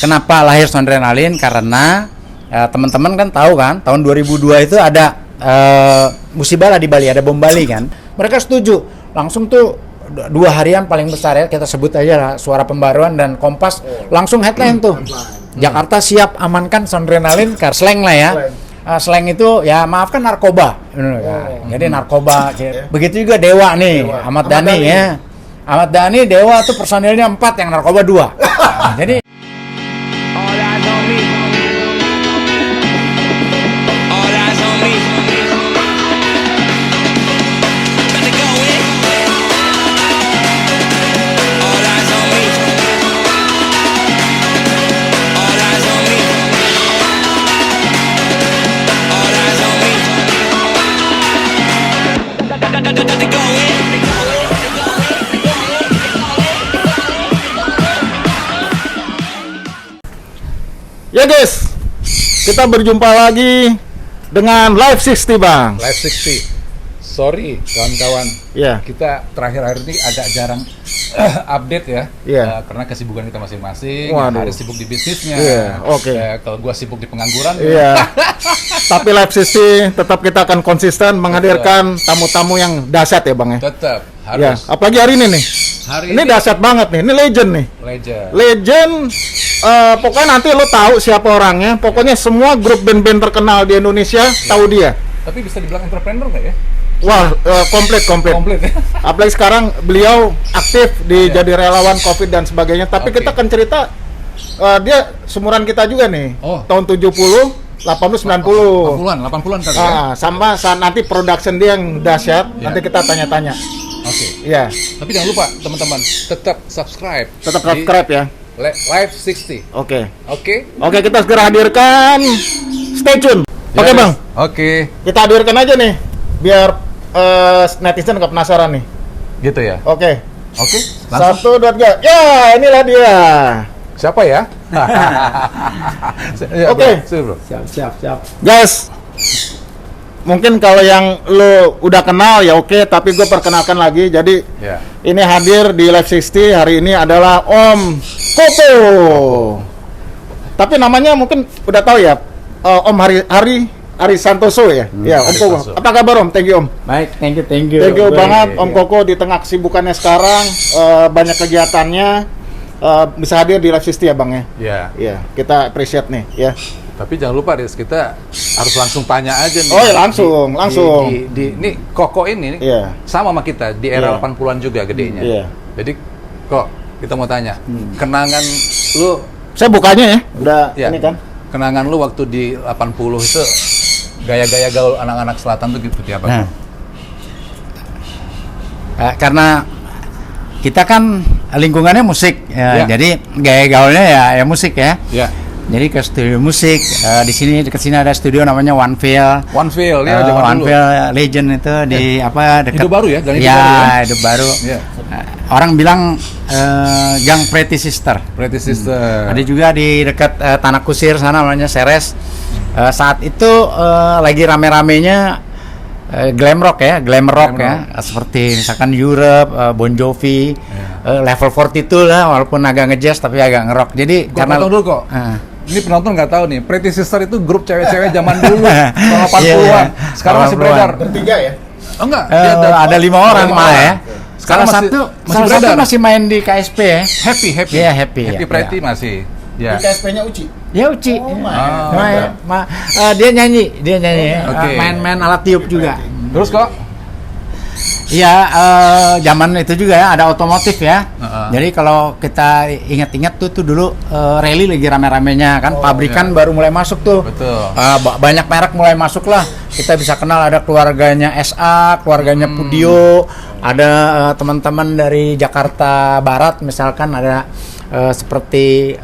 kenapa lahir Soundrenalin? Karena teman-teman kan tahu kan, tahun 2002 itu ada musibah lah di Bali, ada bom Bali kan. Mereka setuju, langsung tuh 2 harian paling besar ya, kita sebut aja lah, Suara Pembaruan dan Kompas langsung headline tuh. Jakarta siap amankan Soundrenalin, slang lah ya. Slang itu ya maafkan narkoba. Jadi narkoba. Begitu juga Dewa nih, Ahmad Dhani ya. Ahmad Dhani, Dewa tuh personilnya 4, yang narkoba 2. Jadi ya guys, kita berjumpa lagi dengan Live 60 Bang. Live 60. Sorry kawan-kawan. Iya. Kita terakhir-akhir ini agak jarang update ya. Iya. Karena kesibukan kita masing-masing. Waduh. Hari sibuk di bisnisnya. Iya, oke. Kalau gua sibuk di pengangguran. Iya. Tapi Live 60 tetap kita akan konsisten menghadirkan tamu-tamu yang dahsyat ya Bang ya. Tetap Ya, harus. apalagi hari ini nih. Ini dahsyat banget nih. Ini legend nih. Legend. Pokoknya nanti lo tahu siapa orangnya. Pokoknya semua grup band-band terkenal di Indonesia tahu dia. Tapi bisa dibilang entrepreneur nggak ya? Wah, komplit. Komplit ya. Apalagi sekarang beliau aktif di jadi relawan COVID dan sebagainya. Tapi Oke. kita akan cerita dia seumuran kita juga nih. Oh. Tahun 70, 80, 90. 80-an kali ya. Sama saat nanti production dia yang dahsyat. Ya. Nanti kita tanya-tanya. Oke. Iya. Tapi jangan lupa teman-teman tetap subscribe. Tetap di subscribe ya. Live 60. Oke. Oke. Kita segera hadirkan. Stay tune. Oke, Yes. Bang. Oke. Kita hadirkan aja nih. Biar netizen nggak penasaran nih. Gitu ya. Oke. Oke. Langsung. 1, 2, 3. Ya, inilah dia. Siapa ya? Ya, Oke. bro. siap. Guys, mungkin kalau yang lo udah kenal ya oke, tapi gue perkenalkan lagi. Jadi Ya. ini hadir di Live 60 hari ini adalah Om Koko. Tapi namanya mungkin udah tahu ya, Om Hari Santoso ya. Ya, Om Hari Koko. Santoso. Apa kabar Om? Thank you Om. baik, thank you. Thank you banget Om Koko di tengah kesibukannya sekarang, banyak kegiatannya. Bisa hadir di Live 60 ya Bang ya. Ya. Iya, kita appreciate nih ya. Tapi jangan lupa Riz, kita harus langsung tanya aja nih. Oh ya, langsung. Nih Koko ini Iya. sama kita di era Iya. 80-an juga gedenya. Iya. Jadi kok kita mau tanya, kenangan lu Saya bukanya ya. Udah ya, ini kan. kenangan lu waktu di 80 itu gaya-gaya gaul anak-anak selatan tuh gitu apa? Nah, karena kita kan lingkungannya musik, ya, Ya. jadi gaya gaulnya ya musik ya. Ya. Jadi ke studio musik, di sini dekat sini ada studio namanya One Feel. One Feel ya zaman One dulu. Feel Legend itu di apa dekat Hidup baru ya, Gang Hidup ya, Baru ya? Hidup Baru. Ya. Orang bilang Gang Pretty Sister. Pretty Sister. Ada juga di dekat Tanah Kusir sana namanya Ceres. Saat itu lagi rame-ramenya glam rock ya, seperti misalkan Europe, Bon Jovi, Level 42 lah, walaupun agak ngejazz tapi agak ngerock. Jadi Gua karena potong dulu kok. Ini penonton nggak tahu nih, Pretty Sister itu grup cewek-cewek zaman dulu, tahun 80-an. Iya, Sekarang masih 80-an. beredar. Bertiga ya. Oh enggak, ada 5 orang malah ya. Sekarang Salah satu beredar. masih main di KSP ya. Happy. Iya, Happy, Happy ya, Pretty ya. masih. Ya. Di KSP-nya Uci. Ya Uci. Oh, Dia nyanyi Oke. main alat tiup juga. Terus kok? Iya, zaman itu juga ya ada otomotif ya. Jadi kalau kita ingat-ingat tuh dulu rally lagi rame-ramenya kan, pabrikan baru mulai masuk tuh. Betul. Banyak merek mulai masuk lah. Kita bisa kenal ada keluarganya SA, keluarganya Pudio, ada teman-teman dari Jakarta Barat misalkan ada seperti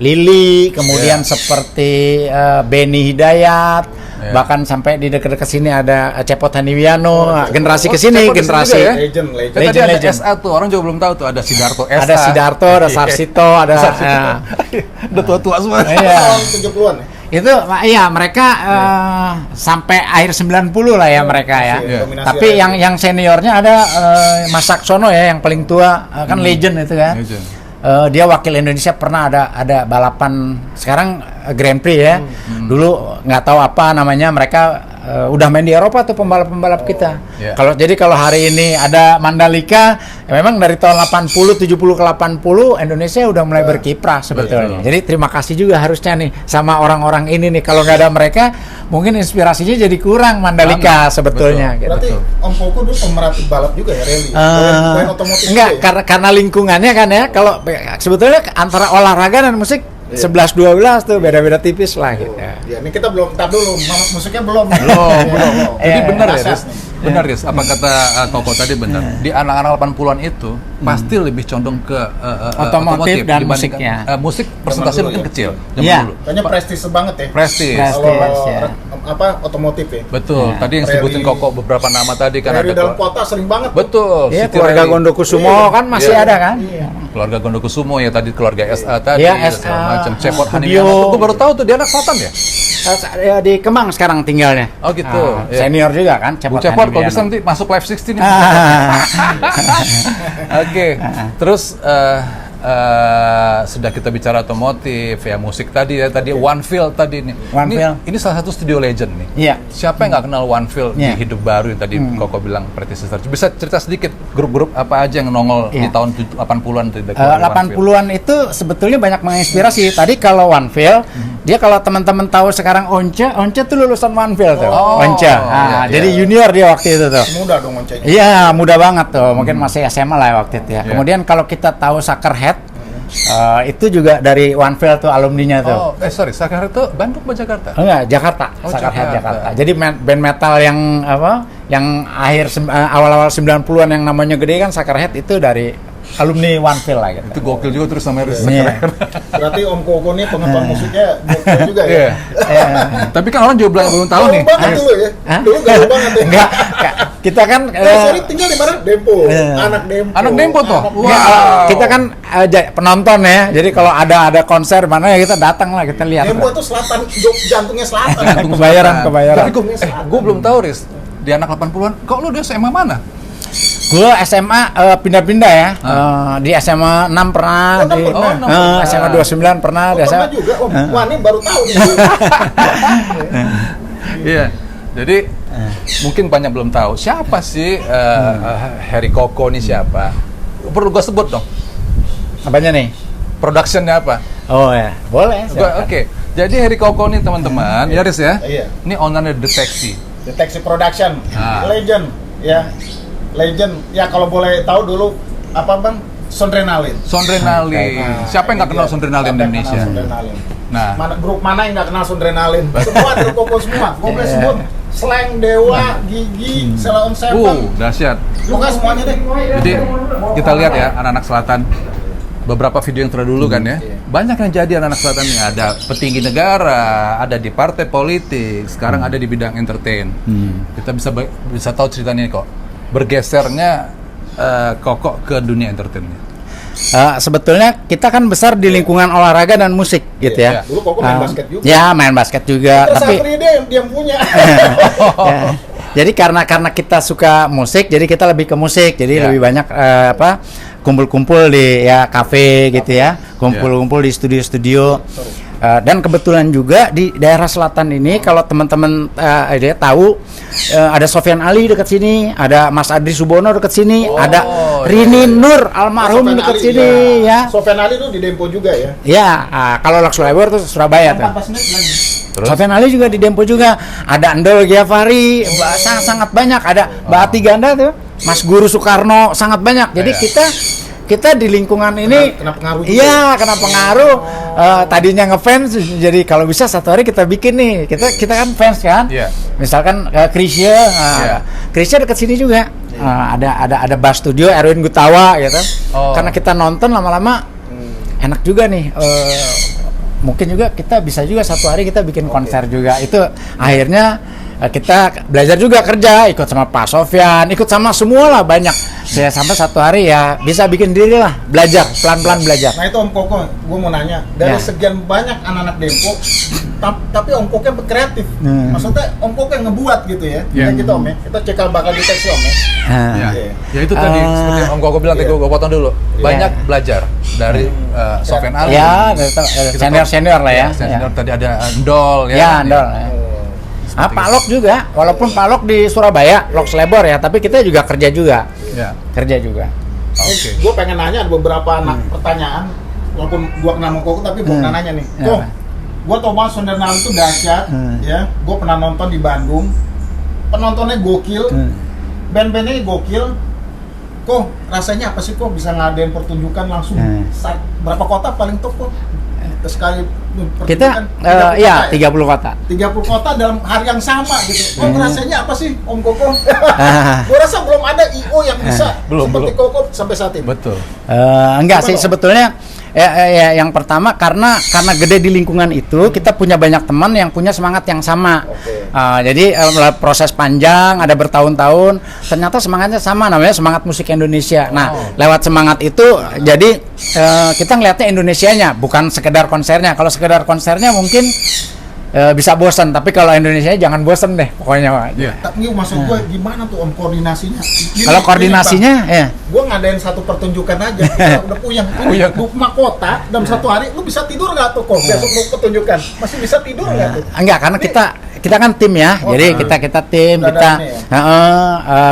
Lili, kemudian seperti Benny Hidayat. Bahkan sampai di dekat-dekat sini ada Cepot Haniwiano, generasi kesini, Cepot generasi juga ya? Legend. Kan tadi ada Legend. SA tuh, orang juga belum tahu tuh, ada Sidarto SA. ada Sidarto, ada Sarsito, ada Udah tua-tua semua. iya. Tahun 70-an ya. Itu iya mereka sampai akhir 90 lah ya mereka ya. Dominasi Tapi yang seniornya ada Mas Saksono ya yang paling tua, kan legend itu kan. Legend. dia wakil Indonesia, pernah ada balapan sekarang Grand Prix ya. Dulu nggak tahu apa namanya, mereka udah main di Eropa tuh pembalap-pembalap kita. Iya. Kalau hari ini ada Mandalika, memang dari tahun 80, 70 ke 80 Indonesia udah mulai berkiprah sebetulnya. Betul. Jadi terima kasih juga harusnya nih sama orang-orang ini nih. Kalau nggak ada mereka, mungkin inspirasinya jadi kurang Mandalika sebetulnya. Gitu. Berarti Om Koko dulu pemerhati balap juga ya, rally. Poin otomotif Enggak, juga ya? karena lingkungannya kan ya. Kalau sebetulnya antara olahraga dan musik 11-12 tuh beda-beda tipis lah gitu. Ya, ini kita belum, tar dulu, musiknya belum. Belum. Jadi benar ya, Dahsyat Riz? nih. Benar, Riz. Apa kata Koko tadi benar. Di anak-anak 80-an itu pasti lebih condong ke Otomotif dan dibandingkan- musiknya. Musik persentase dulu mungkin ya. kecil zaman Iya. dulu. Kayaknya prestis banget ya. Prestis. Prestis. Kalau ya. otomotif ya. Betul. Tadi yang sebutin Rally. Koko beberapa nama tadi kan Rally ada. dalam kota sering banget. Betul. Iya, City keluarga Rally. Gondokusumo kan masih Iya. ada kan? Keluarga Gondokusumo ya tadi, keluarga SA tadi, Iya, segala SA, macam. Cepot Studio. Hanimiano. Gue baru tahu tuh dia anak selatan ya. Ya, di Kemang sekarang tinggalnya. Oh, gitu. Iya. Senior juga kan, Bu Cepot kalau bisa nanti masuk live 16 nih. Oke, terus sudah kita bicara otomotif ya, musik tadi ya, tadi One Feel tadi nih. One Feel. Ini salah satu studio legend nih. Iya. Siapa yang nggak kenal One Feel Iya. di hidup baru yang tadi Koko bilang Pretty Sister. Bisa cerita sedikit grup-grup apa aja yang nongol di Iya. tahun 80-an dari keluarga One Feel? 80-an itu sebetulnya banyak menginspirasi. Tadi kalau One Feel, dia kalau teman-teman tahu sekarang Once tuh lulusan One Feel tuh. Oh, Once. iya, Jadi iya. junior dia waktu itu tuh. Muda dong ngoncengnya. Iya, muda banget tuh. Mungkin masih SMA lah ya waktu itu ya. Iya. Kemudian kalau kita tahu Suckerhead, itu juga dari One Feel tuh alumninya tuh. Oh, sorry, Suckerhead itu Bandung apa Jakarta? Enggak, Jakarta. Oh, Suckerhead Jakarta. Jakarta. Jadi band metal yang apa? Yang awal-awal 90-an yang namanya gede kan, Suckerhead itu dari alumni One Feel lah gitu. Itu gokil juga terus sama Riz. Iya. Berarti Om Koko nih pengetahuan musiknya gokil juga ya. Iya. Tapi kan orang juga belum tahu nih. Gaul banget dulu ya. Hah? Dulu gaul banget ya. Enggak, kita kan Sorry, tinggal di mana? Dempo. Iya. Anak Dempo. Anak Dempo tuh? Anak Wow. Dempo. kita kan penonton ya. Jadi kalau ada konser mana ya kita datang lah, kita lihat. Dempo itu selatan, jantungnya selatan. Jantung Kebayaran, selatan. kebayaran. Tapi gue belum tahu, Riz. Di anak 80-an, kok lu di SMA mana? Gue SMA pindah-pindah ya. Di SMA 6 pernah, Oh, 6 di pernah. SMA 29 pernah, Oh, di SMA. pernah juga. Oh, wah ini baru tahu nih. Iya. Jadi mungkin banyak belum tahu siapa sih Harry Koko ini siapa? Perlu gue sebut dong. Apanya nih? Productionnya apa? Oh ya, boleh. Oke. Jadi Harry Koko nih teman-teman, ya Riz ya. Iya. Ini ownernya Deteksi. Deteksi Production, Ah. Legend, ya, Legend. Ya kalau boleh tahu dulu apa bang? Sondrenalin. Sondrenalin. Nah, Siapa yang nggak ini kenal dia. Sondrenalin Siapa yang Indonesia? kenal Sondrenalin? Nah, Mana grup mana yang nggak kenal Sondrenalin? Semua dari Koko semua. Gue boleh sebut Slang, Dewa, Gigi, Sheila on Seven. dahsyat. Bukan semuanya deh. Jadi kita lihat ya anak-anak selatan, beberapa video yang terdahulu kan ya, banyak yang jadi anak-anak selatan nih, ada petinggi negara, ada di partai politik, sekarang ada di bidang entertain. Kita bisa tahu ceritanya kok, bergesernya Koko ke dunia entertainnya. Sebetulnya kita kan besar di lingkungan olahraga dan musik gitu ya. Dulu Koko main basket juga. Ya, main basket juga, Kita tapi Satria dia yang punya. ya. Jadi karena kita suka musik, jadi kita lebih ke musik. Jadi Ya. lebih banyak kumpul-kumpul di ya kafe gitu ya, kumpul-kumpul di studio-studio. Dan kebetulan juga di daerah selatan ini, kalau teman-teman dia tahu, ada Sofyan Ali dekat sini, ada Mas Adri Subono dekat sini, ada Rini Nur almarhum Sofyan dekat Ali, sini ya. Sofyan Ali tuh di Dempo juga ya. Ya, kalau Lux Labor tuh Surabaya tuh. 14 menit lagi. Terus? Sofyan Ali juga di Dempo juga. Ada Endol Giavari, sangat banyak. Ada Bati Ganda tuh, Mas Guru Soekarno, sangat banyak. Jadi kita di lingkungan ini, Kena pengaruh juga. iya, kena pengaruh. Tadinya ngefans, jadi kalau bisa satu hari kita bikin nih. Kita kan fans kan. Iya. Misalkan Krisya, Iya. Krisya dekat sini juga. Ada Bar Studio Erwin Gutawa gitu. Oh. Karena kita nonton lama-lama enak juga nih. Mungkin juga kita bisa juga satu hari kita bikin konser juga. Itu akhirnya kita belajar juga kerja, ikut sama Pak Sofyan, ikut sama semua lah banyak. Saya sampai satu hari ya bisa bikin diri lah, belajar, pelan-pelan belajar. Nah itu Om Koko, gue mau nanya, dari Ya. sekian banyak anak-anak Dempo, tapi Om Koko yang kreatif. Maksudnya Om Koko yang ngebuat gitu ya. Ya. Kayak gitu Om ya. Kita cekal bakal deteksi Om ya. Nah, Ya, Iya. ya itu tadi seperti Om Koko bilang, Iya. gue potong dulu. Banyak Iya. belajar. dari Sofyan Ali. Ya, Kita senior lah ya. Senior tadi ada Ndol ya. Ya, Ndol. Ya. Pak Lok juga, walaupun Pak Lok di Surabaya, Lok Selebor ya, tapi kita juga kerja juga. Ya. Kerja juga. Oke. Gue pengen nanya ada beberapa pertanyaan, walaupun gue kenal sama Koko tapi gue pernah nanya nih. Ya. Kok, gue tau banget Sondernalin itu dahsyat, ya. Gue pernah nonton di Bandung, penontonnya gokil, band-bandnya gokil. Kok rasanya apa sih kok bisa ngadain pertunjukan langsung berapa kota paling top kok? Sekali Kita pertunjukan 30 ya kota ya? 30 kota. 30 kota dalam hari yang sama gitu. Kok rasanya apa sih Om Koko? Gue rasa belum ada IO yang bisa seperti Koko sampai saat ini. Betul. Enggak sih sebetulnya ya, yang pertama karena gede di lingkungan itu kita punya banyak teman yang punya semangat yang sama. Jadi proses panjang ada bertahun-tahun ternyata semangatnya sama, namanya semangat musik Indonesia. Nah lewat semangat itu jadi kita ngelihatnya Indonesianya bukan sekedar konsernya. Kalau sekedar konsernya mungkin bisa bosan, tapi kalau Indonesia jangan bosan deh pokoknya. Iya. Tapi maksud gue gimana tuh Om koordinasinya? Kalau koordinasinya ya gue ngadain satu pertunjukan aja, kita udah puyeng. Ini 25 kota dalam satu hari, lu bisa tidur nggak tuh kok? Besok lu pertunjukan, masih bisa tidur nggak tuh? Enggak, karena kita kan tim ya, jadi kita tim, kita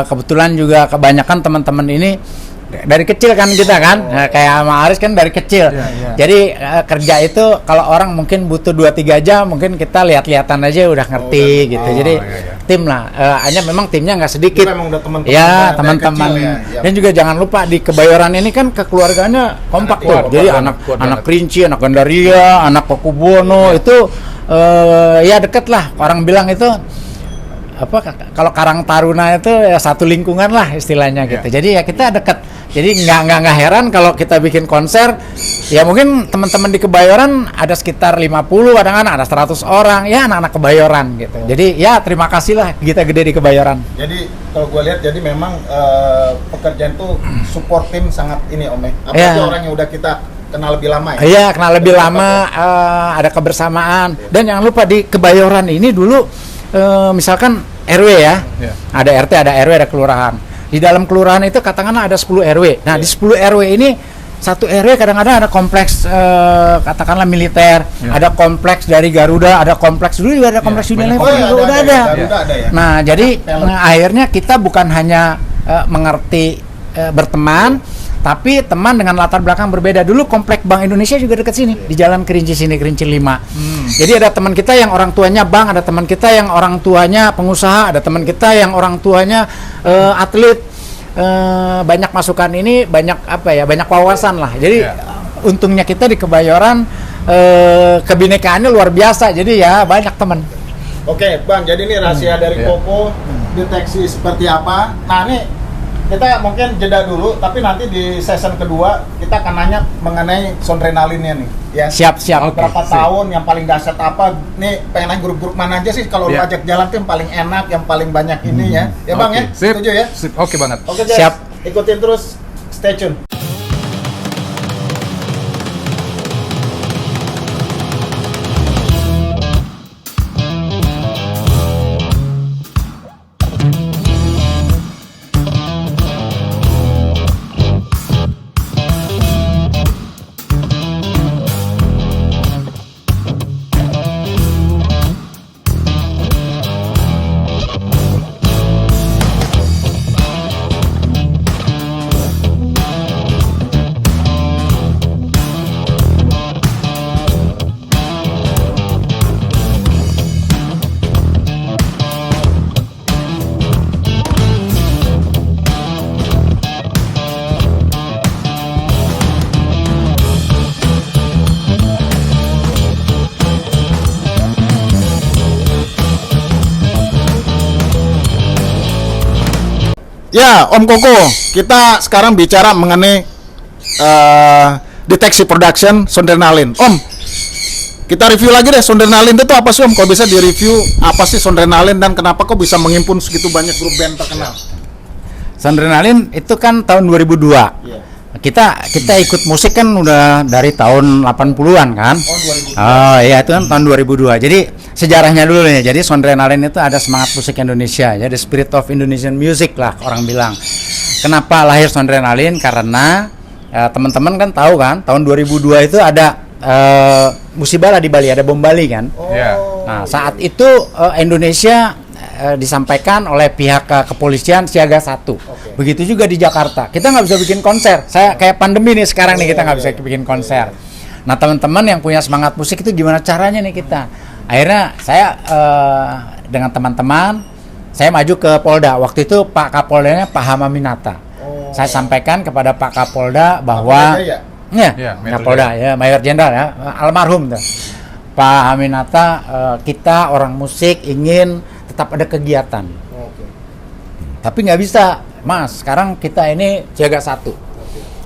kebetulan juga kebanyakan teman-teman ini dari kecil kan kita kan, kayak sama Aris kan dari kecil. Jadi kerja itu kalau orang mungkin butuh 2-3 jam, mungkin kita lihat-lihatan aja udah ngerti gitu. Jadi tim lah, hanya memang timnya nggak sedikit. Memang udah teman-teman. Ya teman-teman. Dan juga jangan lupa di Kebayoran ini kan kekeluarganya kompak tuh. Jadi anak Kerinci, anak Gandaria, anak Pakubuwono itu ya deket lah. Orang bilang itu apa kalau Karang Taruna itu ya satu lingkungan lah istilahnya gitu. Jadi ya kita dekat. Jadi nggak heran kalau kita bikin konser ya mungkin teman-teman di Kebayoran ada sekitar 50, kadang-kadang ada 100 orang ya anak-anak Kebayoran gitu. Jadi ya terima kasih lah kita gede di Kebayoran. Jadi kalau gue lihat jadi memang pekerjaan tuh support tim sangat ini Om. Apalagi orang yang udah kita kenal lebih lama ya. Iya, kenal lebih lama, ada kebersamaan. Dan jangan lupa di Kebayoran ini dulu misalkan RW ya. Ada RT, ada RW, ada kelurahan. Di dalam kelurahan itu katakanlah ada 10 RW. Nah, di 10 RW ini satu RW kadang-kadang ada kompleks katakanlah militer, ada kompleks dari Garuda, ada kompleks dulu juga ada kompleks Unilever juga udah ada. Nah, jadi akhirnya kita bukan hanya mengerti berteman, tapi teman dengan latar belakang berbeda. Dulu komplek Bank Indonesia juga dekat sini, di Jalan Kerinci sini, Kerinci 5. Jadi ada teman kita yang orang tuanya bank, ada teman kita yang orang tuanya pengusaha, ada teman kita yang orang tuanya atlet. Banyak masukan ini, banyak apa ya, banyak wawasan lah. Jadi untungnya kita di Kebayoran kebinekaannya luar biasa. Jadi ya banyak teman. Oke, Bang. Jadi ini rahasia dari Koko, deteksi seperti apa. Nah, ini kita mungkin jeda dulu, tapi nanti di season kedua kita akan nanya mengenai Sondrenalinnya nih. Ya. Siap. Berapa tahun, yang paling dahsyat apa? Nih pengen nanya grup-grup mana aja sih kalau lu ajak jalan tuh yang paling enak, yang paling banyak ini ya. Ya Bang ya? Sip. Setuju ya? Sip. Oke banget. Oke guys, Siap. ikutin terus, stay tune. Ya, Om Koko, kita sekarang bicara mengenai deteksi production Sondrenalin. Om, kita review lagi deh Sondrenalin itu apa sih Om? Kok bisa di-review apa sih Sondrenalin dan kenapa kok bisa menghimpun segitu banyak grup band terkenal? Sondrenalin itu kan tahun 2002. Kita ikut musik kan udah dari tahun 80-an kan. Oh iya, itu kan tahun 2002. Jadi sejarahnya dulu nih. Jadi Sondrenalin itu ada semangat musik Indonesia, ya, the spirit of Indonesian music lah orang bilang. Kenapa lahir Sondrenalin? Karena teman-teman kan tahu kan, tahun 2002 itu ada musibah di Bali, ada bom Bali kan. Iya. Nah, saat itu Indonesia disampaikan oleh pihak kepolisian siaga 1. Begitu juga di Jakarta. Kita nggak bisa bikin konser. Saya kayak pandemi nih sekarang nih, kita nggak bisa bikin konser. Nah, teman-teman yang punya semangat musik itu gimana caranya nih kita? Akhirnya saya dengan teman-teman saya maju ke Polda. Waktu itu Pak Kapoldanya Pak Hamaminata. Saya sampaikan kepada Pak Kapolda bahwa Ya, Kapolda ya, Mayor Jenderal ya, almarhum tuh. Pak Haminata, kita orang musik ingin tetap ada kegiatan. Tapi nggak bisa, Mas. Sekarang kita ini siaga 1.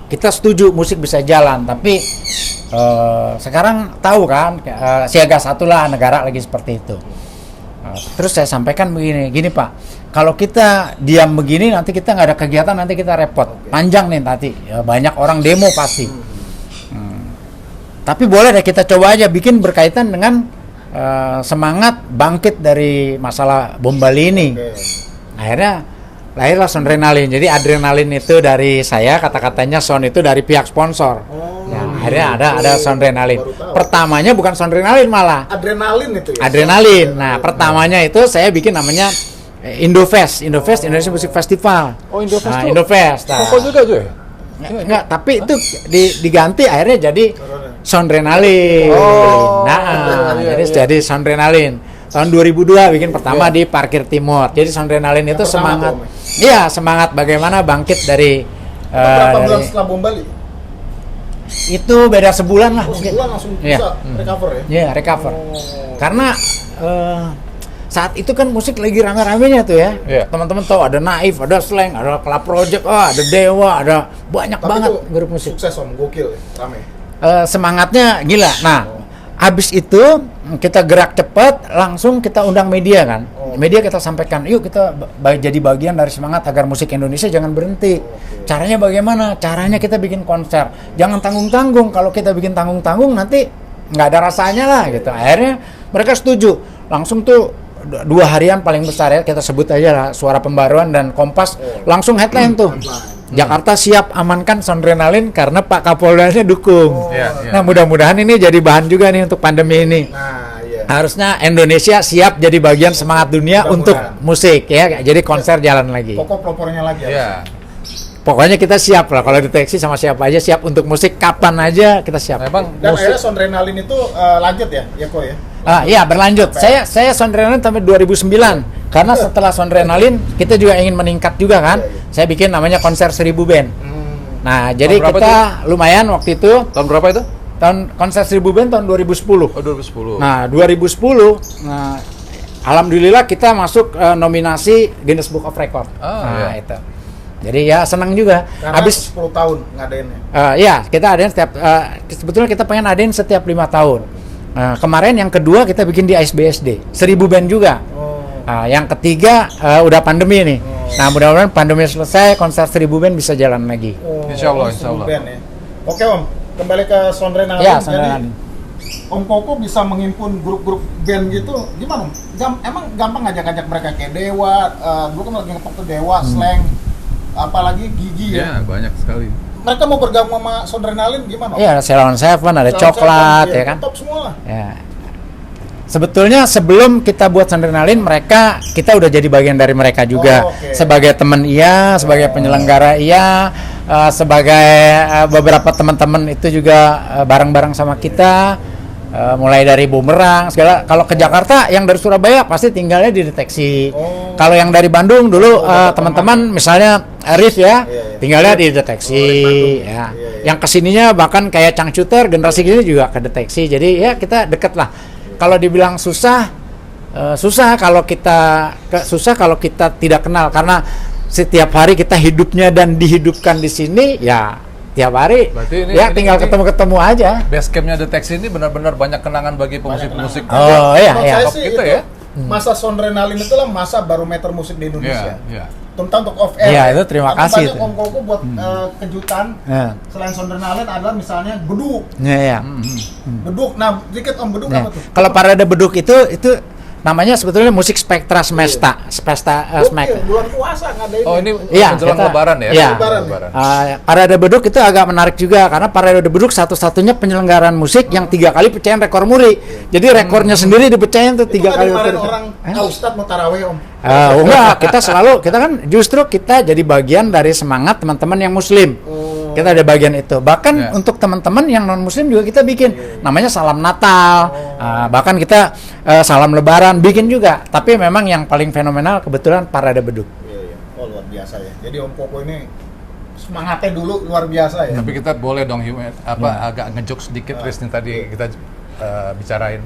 Kita setuju musik bisa jalan, tapi sekarang tahu kan, siaga 1 lah, negara lagi seperti itu. Terus saya sampaikan gini Pak, kalau kita diam begini nanti kita nggak ada kegiatan, nanti kita repot. Panjang nih nanti, banyak orang demo pasti. Tapi boleh deh kita coba aja bikin berkaitan dengan semangat bangkit dari masalah bom Bali ini. Akhirnya lahirlah Soundrenalin. Jadi adrenalin itu dari saya, kata-katanya sound itu dari pihak sponsor. Akhirnya ada Soundrenalin. Pertamanya bukan Soundrenalin malah. Adrenalin itu ya? Adrenalin. Nah, pertamanya itu saya bikin namanya Indofest, Indonesia Music Festival. Oh, Indofest nah, tuh. Indofest. Nah, Kok juga aja ya? Enggak, tapi itu diganti akhirnya jadi Soundrenalin. Jadi Soundrenalin. Tahun 2002 bikin pertama di Parkir Timur. Jadi Soundrenalin itu semangat. Iya, semangat bagaimana bangkit dari berapa bulan setelah bom Bali? Itu beda sebulan lah. Sebulan langsung bisa recover ya? Iya, recover. Karena saat itu kan musik lagi rame-ramenya tuh ya. Teman-teman tahu ada Naif, ada Slang, ada Club Project, ada Dewa, ada banyak banget grup musik. Sukses Om, gokil ya, rame. Semangatnya gila. Nah, habis itu kita gerak cepat, langsung kita undang media kan. Media kita sampaikan, yuk kita jadi bagian dari semangat agar musik Indonesia jangan berhenti. Caranya bagaimana? Caranya kita bikin konser. Jangan tanggung-tanggung. Kalau kita bikin tanggung-tanggung nanti nggak ada rasanya lah gitu. Akhirnya mereka setuju. Langsung tuh 2 harian paling besar ya, kita sebut aja lah, Suara Pembaruan dan Kompas langsung headline tuh. Jakarta siap amankan Soundrenalin karena Pak Kapoldanya dukung. Nah, mudah-mudahan ini jadi bahan juga nih untuk pandemi ini. Harusnya Indonesia siap jadi bagian semangat dunia untuk musik ya, jadi konser jalan lagi. Pokok propornya lagi ya. Pokoknya kita siap lah, kalau deteksi sama siapa aja siap untuk musik, kapan aja kita siap. Dan akhirnya Soundrenalin itu lanjut ya, Ko ya? Iya, berlanjut. Saya Soundrenalin sampai 2009. Karena setelah Soundrenalin kita juga ingin meningkat juga kan. Saya bikin namanya konser 1000 band. Nah, jadi kita lumayan waktu itu. Tahun berapa itu? Konser 1000 band tahun 2010. Oh, 2010. Nah, 2010 alhamdulillah kita masuk nominasi Guinness Book of Record. Itu. Jadi ya senang juga. Karena habis 10 tahun ngadainnya. Ya, kita adain setiap sebetulnya kita pengen adain setiap 5 tahun. Kemarin yang kedua kita bikin di ISBSD, 1000 band juga. Yang ketiga udah pandemi nih. Nah, mudah-mudahan pandemi selesai, konser 1000 band bisa jalan lagi. Insya Allah. Band, ya. Oke Om, kembali ke Soundrenalin. Ya, Soundrenalin. Om Koko bisa menghimpun grup-grup band gitu, gimana? Emang gampang ngajak-ngajak mereka kayak Dewa, dulu kan lagi ngepop tuh Dewa, Slang, apalagi Gigi ya. Ya, banyak sekali. Mereka mau bergabung sama Soundrenalin gimana? Iya, ada Ceylon Seven, ada Coklat, ya kan? Top semua lah. Ya. Sebetulnya sebelum kita buat Soundrenalin, kita udah jadi bagian dari mereka juga. Sebagai teman iya, sebagai penyelenggara iya, sebagai beberapa teman-teman itu juga bareng-bareng sama kita. Mulai dari Bumerang segala. Kalau ke Jakarta yang dari Surabaya pasti tinggalnya di Deteksi. Kalau yang dari Bandung dulu teman-teman misalnya Arif ya, tinggalnya di Deteksi ya. Yang kesininya bahkan kayak Cangcuter generasi gini juga ke Deteksi. Jadi ya kita deket lah. Kalau dibilang susah kalau kita tidak kenal, karena setiap hari kita hidupnya dan dihidupkan di sini ya. Tiap hari tinggal ketemu aja. Base campnya Deteksi ini benar-benar banyak kenangan bagi pemusik-pemusik. Iya. Kita ya. Masa Soundrenalin itu lah masa barometer musik di Indonesia. Tentang untuk off air. Iya, itu terima kasih. Banyak Om Koko buat kejutan. Selain Soundrenalin adalah misalnya beduk. Iya. Beduk. Nah, dikit Om, beduk apa tuh? Kalau parade beduk itu namanya sebetulnya musik spektra semesta, Bulan puasa ngadain. Oh, ini Iya, menjelang kita- lebaran ya? iya. Lebaran. Parade Beduk itu agak menarik juga karena Parade Beduk satu-satunya penyelenggaraan musik yang 3 kali pecahin rekor muri. Jadi rekornya sendiri dipecahin tuh 3 kali. orang Ustadz mau taraweh om. Enggak, kita kan justru kita jadi bagian dari semangat teman-teman yang muslim. Kita ada bagian itu. Bahkan Ya. untuk teman-teman yang non muslim juga kita bikin namanya salam Natal. Bahkan kita salam Lebaran bikin juga. Tapi memang yang paling fenomenal kebetulan Parade Beduk. Iya. Oh luar biasa ya. Jadi Om Koko ini semangatnya dulu luar biasa ya. Tapi kita boleh dong agak ngejok sedikit Riz nih tadi kita bicarain.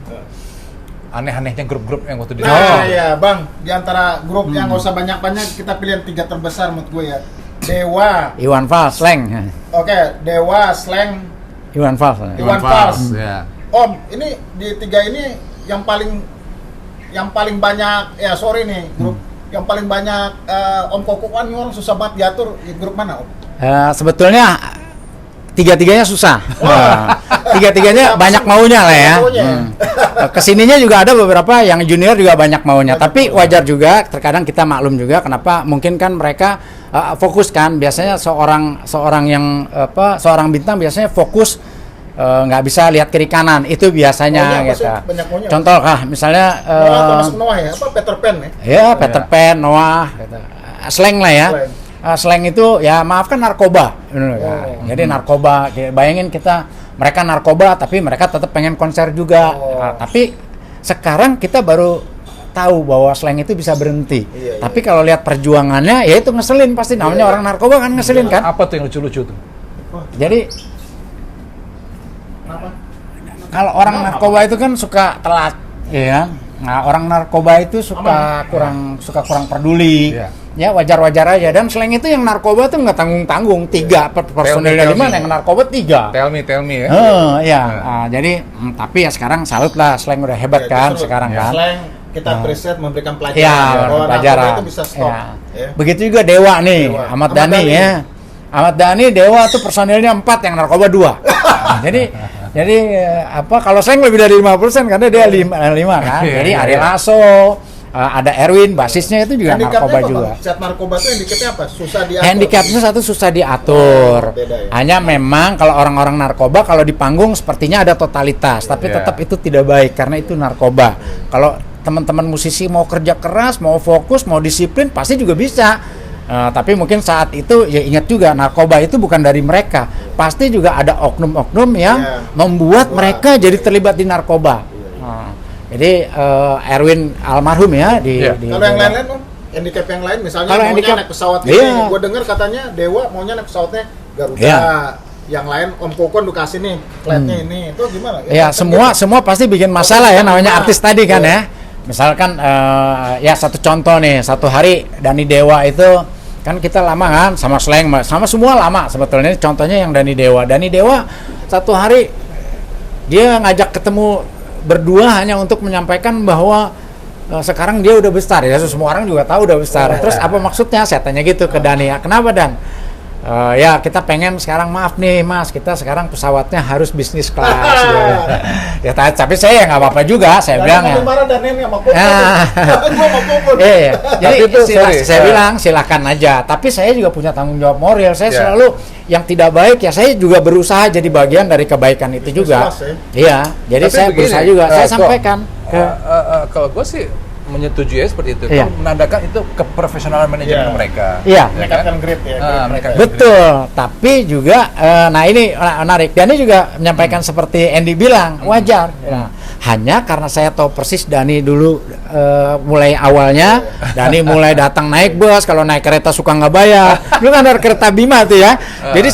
Aneh-anehnya grup-grup yang waktu di Nah ya Bang, di antara grup yang nggak usah banyak-banyak kita pilih yang 3 terbesar menurut gue ya. Dewa, Iwan Fals, Slang. oke, Dewa, Slang, Iwan Fals. Iwan Fals. Ya. Om, ini di 3 ini yang paling banyak ya sorry nih grup yang paling banyak Om Koko kan ini orang susah banget diatur di grup mana Om? Sebetulnya tiga-tiganya susah. Tiga-tiganya banyak maunya lah ya. Kesininya juga ada beberapa yang junior juga banyak maunya. Tapi wajar juga, terkadang kita maklum juga kenapa mungkin kan mereka fokus kan. Biasanya seorang bintang biasanya fokus nggak bisa lihat kiri kanan. Itu biasanya Maunya apa gitu. sih? Banyak maunya. Contoh misalnya Noah, termasuk Noah ya? Apa Peter Pan ya? ya Peter Pan, Noah, gitu. Slang lah ya. Slang itu ya maafkan narkoba. Jadi narkoba, bayangin mereka narkoba tapi mereka tetap pengen konser juga. Tapi sekarang kita baru tahu bahwa Slang itu bisa berhenti. Tapi kalau lihat perjuangannya ya itu ngeselin pasti, namanya orang narkoba kan ngeselin kan. Apa tuh yang lucu-lucu tuh? Jadi Kenapa? kalau orang narkoba itu kan suka telat, ya. Nah, orang narkoba itu suka kurang peduli. Iya. Ya wajar-wajar aja. Dan selain itu yang narkoba tuh nggak tanggung-tanggung. 3 personilnya Tell me. 5, yang narkoba 3. Tell me ya. Ya. Jadi tapi ya sekarang salut lah, Slang udah hebat kan sekarang kan. Slang kita preset memberikan pelajaran Iya, bahwa pelajaran. narkoba itu bisa stop. Ya. Ya. Begitu juga Dewa nih, Dewa. Ahmad Ahmad Dhani Dhani. ya. Ahmad Dhani, Dewa tuh personilnya 4, yang narkoba 2. Nah, jadi kalau Slang lebih dari 50% karena dia 5 kan. Jadi Ari Lasso, ada Erwin, basisnya itu juga Handicapnya narkoba apa, juga. Bang? Zat narkoba itu handicapnya apa? Susah diatur. Handicapnya satu susah diatur. Beda ya. Hanya memang kalau orang-orang narkoba kalau di panggung sepertinya ada totalitas, tapi Iya. tetap itu tidak baik karena itu narkoba. Kalau teman-teman musisi mau kerja keras, mau fokus, mau disiplin pasti juga bisa. Tapi mungkin saat itu ya ingat juga narkoba itu bukan dari mereka. Pasti juga ada oknum-oknum yang membuat mereka jadi terlibat di narkoba. Jadi Erwin almarhum ya Iya. Kalau yang lain-lain Om, handicap yang lain misalnya Kalau maunya handicap- naik pesawat Iya. ini, gue dengar katanya Dewa maunya naik pesawatnya Garuda. Iya. Yang lain Om Kokon dikasih nih flightnya ini, itu gimana? Ya semua pasti bikin masalah ya, namanya artis tadi kan ya. Misalkan ya satu contoh nih, satu hari Dani Dewa itu kan kita lama kan sama Slang, sama semua lama sebetulnya. Contohnya yang Dani Dewa satu hari dia ngajak ketemu berdua hanya untuk menyampaikan bahwa sekarang dia udah besar ya, semua orang juga tahu udah besar. Terus apa maksudnya? Saya tanya gitu ke Dani, ya kenapa Dan? Ya kita pengen sekarang, maaf nih Mas, kita sekarang pesawatnya harus bisnis kelas ya tapi saya nggak apa-apa juga, saya bilang ya. marah dan ini sama Kokon. Ah. Gua sama Kokon. Iya. Jadi Tapi itu, saya bilang silakan aja, tapi saya juga punya tanggung jawab moral. Saya Ya. selalu yang tidak baik ya saya juga berusaha jadi bagian dari kebaikan itu juga. Kelas, ya. Iya, jadi Tapi saya begini, berusaha juga. Saya kok, sampaikan ke kalau gue sih menyetujui seperti itu. Iya. Itu menandakan itu keprofesionalan manajemen Iya. mereka. Iya. Ya kan? Meningkatkan grade ya. Mereka Betul, tapi juga nah ini menarik. Dani juga menyampaikan seperti Andy bilang, wajar. Nah, hanya karena saya tahu persis Dani dulu mulai awalnya, Dani mulai datang naik bus, kalau naik kereta suka nggak bayar. Dulu kan ada kereta Bima tuh ya. Jadi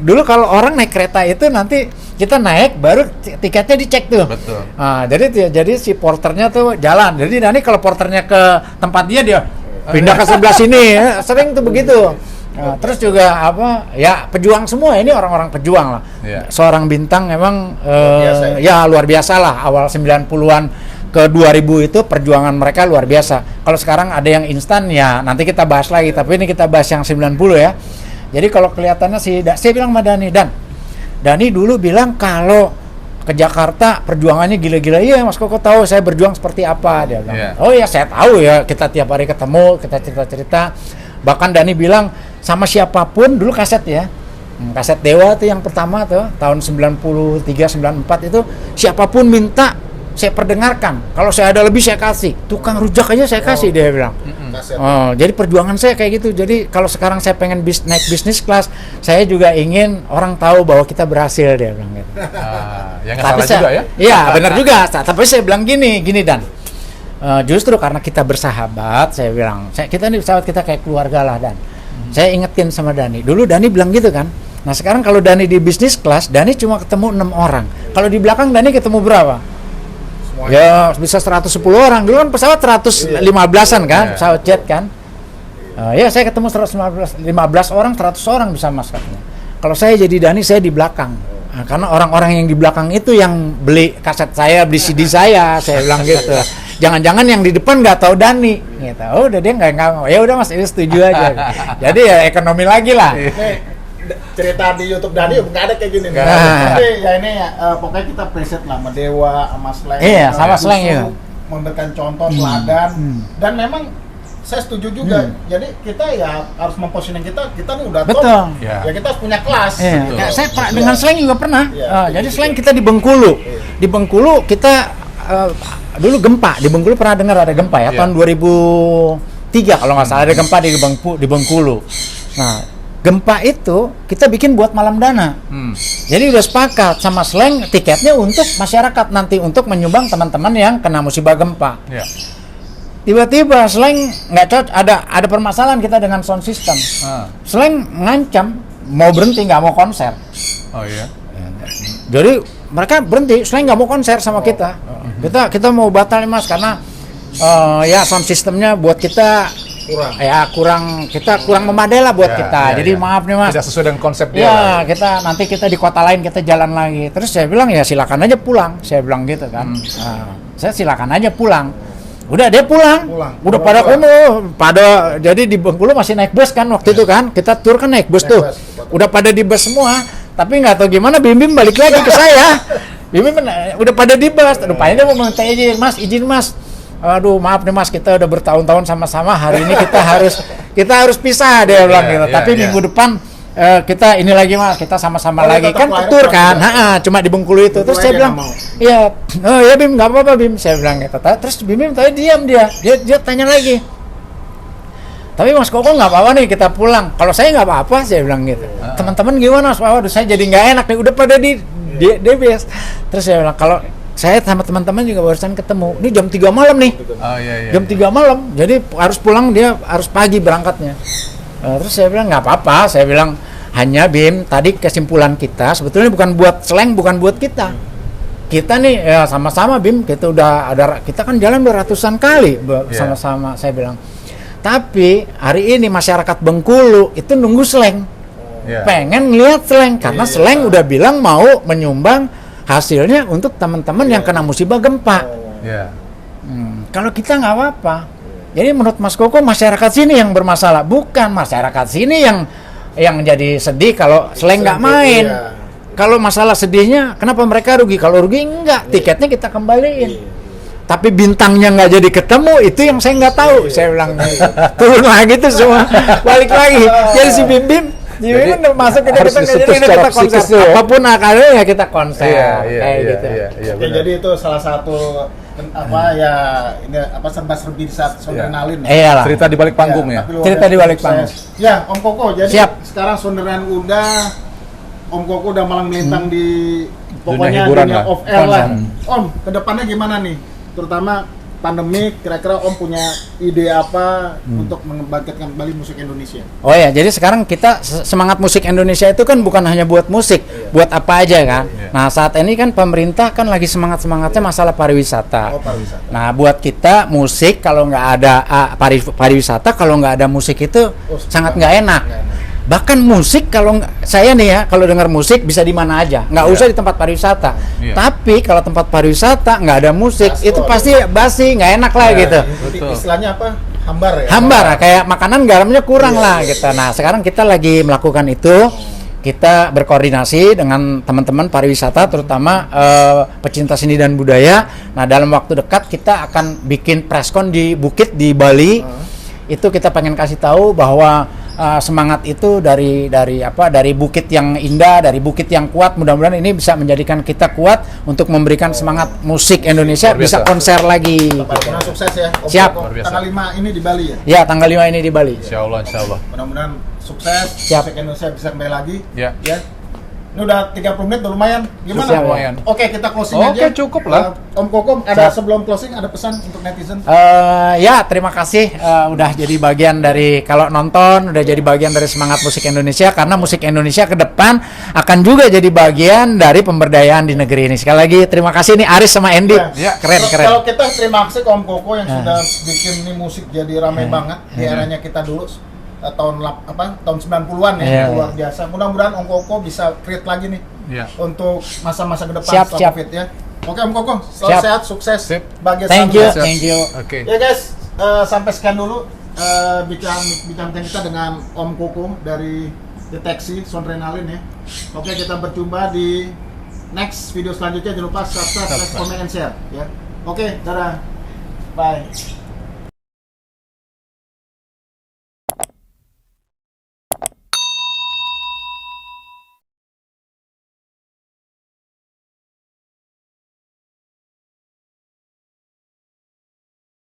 dulu kalau orang naik kereta itu nanti kita naik baru tiketnya dicek tuh. Betul. Nah, jadi si porternya tuh jalan. Jadi Dani kalau porternya ke tempat dia pindah ke sebelah sini, sering tuh begitu. Nah, terus juga ya pejuang semua, ini orang-orang pejuang lah. Iya. Seorang bintang memang biasa ya luar biasa lah. Awal 90-an ke 2000 itu perjuangan mereka luar biasa. Kalau sekarang ada yang instan ya nanti kita bahas lagi, tapi ini kita bahas yang 90 ya. Jadi kalau kelihatannya saya bilang sama Dani, Dani dulu bilang kalau ke Jakarta perjuangannya gila-gila. Iya Mas Koko tahu saya berjuang seperti apa, dia bilang. Iya. Oh ya saya tahu ya, kita tiap hari ketemu, kita cerita-cerita. Bahkan Dhani bilang sama siapapun dulu kaset ya. Kaset Dewa tuh yang pertama tuh tahun 93 94 itu siapapun minta saya perdengarkan. Kalau saya ada lebih saya kasih. Tukang rujak aja saya kasih, dia bilang. Kaset. Oh, jadi perjuangan saya kayak gitu. Jadi kalau sekarang saya pengen naik bisnis kelas, saya juga ingin orang tahu bahwa kita berhasil, dia bilang gitu. Ya nggak salah juga ya. Iya, benar juga. Tapi saya bilang gini Dan. Justru karena kita bersahabat, saya bilang, kita nih sahabat, kita kayak keluarga lah, Dan. Saya ingetin sama Dhani. Dulu Dhani bilang gitu kan. Nah sekarang kalau Dhani di bisnis kelas, Dhani cuma ketemu 6 orang. Kalau di belakang Dhani ketemu berapa? Semuanya. Ya bisa 110 orang. Dulu kan pesawat 115-an kan, Iya. pesawat jet kan. Ya saya ketemu 115 orang, 100 orang bisa Mas katanya. Kalau saya jadi Dhani, saya di belakang. Nah, karena orang-orang yang di belakang itu yang beli kaset saya, beli CD saya bilang gitu. Jangan-jangan yang di depan nggak tahu Dhani, gitu. Oh, udah dia nggak. Ya udah Mas, ini setuju aja. Jadi ya ekonomi lagi lah. Nih, cerita di YouTube Dhani nggak ada kayak gini. Nggak ada. Tapi ya ini ya, pokoknya kita preset lah sama Dewa, sama Slang. Iya, sama Justru Slang, iya. memberikan contoh teladan dan memang saya setuju juga. Jadi kita ya harus mempositioning kita nih udah top. Betul. Ya. Ya kita harus punya kelas. Iya. Betul. Kayak saya dengan Slang juga pernah. Iya. Jadi Slang kita di Bengkulu. Di Bengkulu kita dulu gempa. Di Bengkulu pernah dengar ada gempa ya, Iya. tahun 2003 kalau nggak salah ada gempa di Bengkulu. Nah, gempa itu kita bikin buat malam dana. Jadi udah sepakat sama Slang tiketnya untuk masyarakat nanti untuk menyumbang teman-teman yang kena musibah gempa. Ya. Tiba-tiba Slang nggak cocok, ada permasalahan kita dengan sound system. Slang ngancam mau berhenti, nggak mau konser. Oh iya. Jadi mereka berhenti, Slang nggak mau konser sama kita. Kita mau batal Mas karena ya sound systemnya buat kita kurang memadai lah buat Ya, kita. ya, Jadi ya. maaf nih Mas. Tidak sesuai dengan konsep dia. Ya, lah. nanti kita di kota lain kita jalan lagi. Terus saya bilang ya silakan aja pulang. Saya bilang gitu kan. Nah, saya silakan aja pulang. Udah dia pulang. Udah pada jadi di Bengkulu masih naik bus kan waktu itu kan. Kita tur kan naik bus Naik tuh. bus. Udah pada di bus semua. Tapi nggak tahu gimana Bim balik lagi ke saya. Bim udah pada di bus. Rupanya dia mau minta izin Mas. Aduh maaf nih Mas, kita udah bertahun-tahun sama-sama, hari ini kita harus pisah, dia bilang gitu. Iya, Tapi iya. minggu depan kita ini lagi Mas, kita sama-sama Oh, lagi tetap kan lahir tur kan. juga. Cuma di Bengkulu itu. Terus Bengkulu saya aja bilang, nggak mau. ya Bim, nggak apa-apa Bim, saya bilang gitu. Terus Bim tadi diam dia tanya lagi. Tapi Mas Koko nggak apa-apa nih kita pulang. Kalau saya nggak apa-apa, saya bilang gitu. Teman-teman gimana? Waduh, saya jadi nggak enak nih. Udah pada di DBS. Terus saya bilang kalau saya sama teman-teman juga barusan ketemu. Ini jam 3 malam nih. Oh iya iya. Jam 3 malam. Jadi harus pulang, dia harus pagi berangkatnya. Terus saya bilang nggak apa-apa. Saya bilang hanya Bim, tadi kesimpulan kita sebetulnya bukan buat Slang, bukan buat kita. Kita nih ya sama-sama Bim, kita kan jalan beratusan kali sama-sama. Saya bilang. Tapi hari ini masyarakat Bengkulu itu nunggu Slang. Iya. Pengen ngeliat Slang karena Slang udah bilang mau menyumbang hasilnya untuk teman-teman yang kena musibah gempa. Iya. Kalau kita nggak apa-apa. Jadi menurut Mas Koko masyarakat sini yang bermasalah, bukan masyarakat sini yang jadi sedih kalau Slang nggak main. Iya. Kalau masalah sedihnya, kenapa mereka rugi? Kalau rugi enggak, tiketnya kita kembaliin. Tapi bintangnya nggak jadi ketemu, itu yang saya nggak tahu. Saya bilang turun lagi tuh semua, balik lagi. Jadi si Bim Jadi, udah masuk ke harus kita disentuh jadi secara kita konser. psikis ya. Apapun akalnya ya kita konser. Kayak gitu. Iya, Ya, benar. jadi itu salah satu serba-serbi di saat adrenalin. Iya lah. Cerita di balik panggung ya. tapi luar Cerita biasa di balik sukses. panggung. Ya, Om Koko. Jadi Siap. sekarang Sonderan udah, Om Koko udah malang melintang di pokoknya hiburan dunia lah. of air lah. Konser. Om, kedepannya gimana nih? Terutama pandemik, kira-kira Om punya ide apa untuk membangkitkan kembali musik Indonesia? Oh ya, jadi sekarang kita semangat musik Indonesia itu kan bukan hanya buat musik, buat apa aja kan. Iya. Nah saat ini kan pemerintah kan lagi semangatnya masalah pariwisata. Oh, pariwisata. Nah buat kita musik kalau nggak ada pariwisata, kalau nggak ada musik itu sangat nggak enak. Bahkan musik saya nih ya kalau dengar musik bisa di mana aja, nggak usah di tempat pariwisata. Iya. Tapi kalau tempat pariwisata nggak ada musik Gaspol, itu pasti basi, nggak enak lah gitu. Betul. Istilahnya apa? Hambar ya? Hambar kayak makanan garamnya kurang lah gitu. Nah sekarang kita lagi melakukan itu kita berkoordinasi dengan teman-teman pariwisata, terutama pecinta seni dan budaya. Nah, dalam waktu dekat kita akan bikin preskon di Bukit di Bali. Itu kita pengen kasih tahu bahwa semangat itu dari bukit yang indah, dari bukit yang kuat. Mudah-mudahan ini bisa menjadikan kita kuat untuk memberikan semangat musik Indonesia bisa konser lagi. Mudah-mudahan sukses ya. Om Siap. Koko. Tanggal 5 ini di Bali ya. Ya, tanggal 5 ini di Bali. Insya Allah. Mudah-mudahan sukses. Siap. Musik Indonesia bisa kembali lagi. Ya. Ini udah 30 menit, udah lumayan. Gimana? Siap, lumayan. Oke, kita closing aja. Oke, cukup lah. Om Koko, ada Siap. sebelum closing ada pesan untuk netizen? Ya, terima kasih udah jadi bagian dari, kalau nonton udah jadi bagian dari semangat musik Indonesia, karena musik Indonesia ke depan akan juga jadi bagian dari pemberdayaan di negeri ini. Sekali lagi terima kasih nih Aris sama Andy. Ya. Keren. Kalau kita terima kasih ke Om Koko yang sudah bikin ini musik jadi ramai banget di eranya kita dulu. Tahun 90-an ya, luar biasa. Mudah-mudahan Om Koko bisa create lagi nih untuk masa-masa ke depan setelah Siap. Covid ya. Oke Om Koko, selalu Siap. sehat, sukses. Sip. Bahagia Thank selalu. you. Oke. Ya guys, sampai sekian dulu bincang kita dengan Om Koko dari Deteksi Soundrenalin ya. Oke, kita berjumpa di next video selanjutnya. Jangan lupa subscribe, like, comment, and share ya. Oke, dadah. Bye.